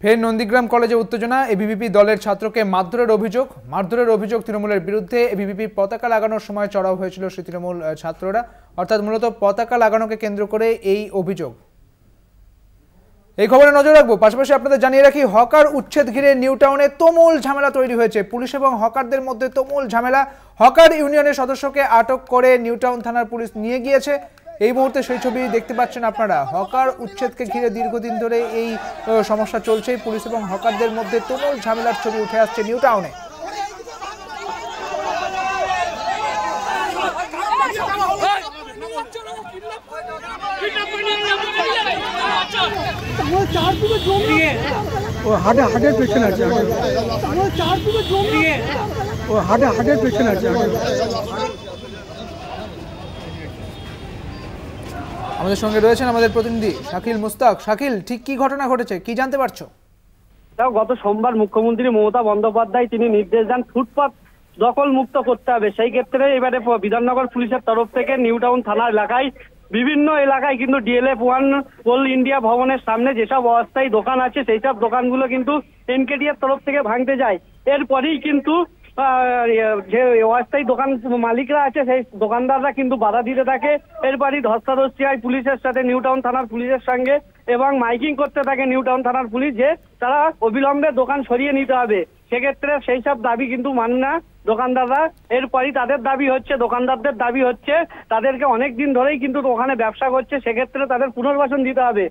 ফের নন্দীগ্রাম কলেজে উত্তেজনা। এবিভিপি দলের ছাত্রকে মারধরের অভিযোগ তৃণমূলের বিরুদ্ধে। এবিভিপি পতাকা লাগানোর সময় চড়াও হয়েছিল সেই তৃণমূল ছাত্ররা, অর্থাৎ মূলত পতাকা লাগানোকে কেন্দ্র করে এই অভিযোগ। এই খবরে নজর রাখবো। পাশাপাশি আপনাদের জানিয়ে রাখি, হকার উচ্ছেদ ঘিরে নিউ টাউনে তুমুল ঝামেলা তৈরি হয়েছে। পুলিশ এবং হকারদের মধ্যে তুমুল ঝামেলা। হকার ইউনিয়নের সদস্যকে আটক করে নিউ টাউন থানার পুলিশ নিয়ে গিয়েছে। এই মুহূর্তে সেই ছবি দেখতে পাচ্ছেন আপনারা। হকার উচ্ছেদকে ঘিরে দীর্ঘদিন ধরে এই সমস্যা চলছে। পুলিশ এবং হকারদের মধ্যে তুমুল ঝামেলার ছবি উঠে আসছে নিউ টাউনে। হার্টের পেশেন্ট আছে, হার্টের পেশেন্ট আছে। আমাদের সঙ্গে রয়েছেন আমাদের প্রতিনিধি শাকিল মুস্তাক। শাকিল, ঠিক কি ঘটনা ঘটেছে, কি জানতে পারছো? গত সোমবার মুখ্যমন্ত্রী মমতা বন্দ্যোপাধ্যায় তিনি নির্দেশ দেন ফুটপাত দখল মুক্ত করতে হবে। সেই ক্ষেত্রে এবারে বিধাননগর পুলিশের তরফ থেকে নিউ টাউন থানা এলাকায় বিভিন্ন এলাকায় কিন্তু DLF 1 কোল ইন্ডিয়া ভবনের সামনে যেসব অস্থায়ী দোকান আছে সেই সব দোকানগুলো কিন্তু NKTR তরফ থেকে ভাঙতে যায়। এরপরেই কিন্তু যে অস্থায়ী দোকান মালিকরা আছে সেই দোকানদাররা কিন্তু বাধা দিতে থাকে। এরপরই ধস্তাধস্তি হয় পুলিশের সাথে নিউ টাউন থানার পুলিশের সঙ্গে, এবং মাইকিং করতে থাকে নিউ টাউন থানার পুলিশ যে তারা অবিলম্বে দোকান সরিয়ে নিতে হবে। সেক্ষেত্রে সেই সব দাবি কিন্তু মানে না দোকানদাররা। এরপরই তাদের দাবি হচ্ছে, দোকানদারদের দাবি হচ্ছে তাদেরকে অনেক দিন ধরেই কিন্তু ওখানে ব্যবসা করছে, সেক্ষেত্রে তাদের পুনর্বাসন দিতে হবে।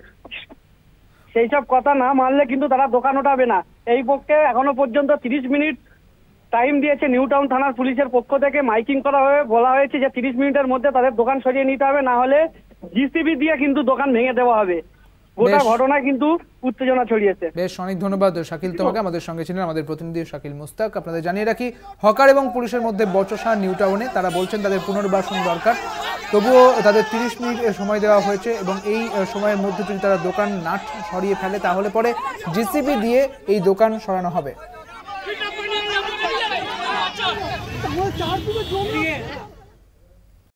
সেই সব কথা না মানলে কিন্তু তারা দোকান ওঠাবে না। এই পক্ষে এখনো পর্যন্ত 30 মিনিট টাইম দিয়েছে নিউ টাউন থানার পুলিশের পক্ষ থেকে। মাইকিং করা হয়ে বলা হয়েছে যে 30 মিনিটের মধ্যে তাদের দোকান সরিয়ে নিতে হবে, না হলে GCB দিয়ে কিন্তু দোকান ভেঙে দেওয়া হবে। গোটা ঘটনায় কিন্তু উত্তেজনা ছড়িয়েছে। বেশ, অনেক ধন্যবাদ শাকিল তোমাকে। আমাদের সঙ্গে ছিলেন আমাদের প্রতিনিধি শাকিল মুস্তাক। আপনাদের জানিয়ে রাখি, হকার এবং পুলিশের মধ্যে বচসা নিউ টাউনে। তারা বলছেন তাদের পুনর্বাসন দরকার, তবুও তাদের 30 মিনিট সময় দেওয়া হয়েছে, এবং এই সময়ের মধ্যে যদি তারা দোকান না সরিয়ে ফেলে তাহলে পরে GCB দিয়ে এই দোকান সরানো হবে।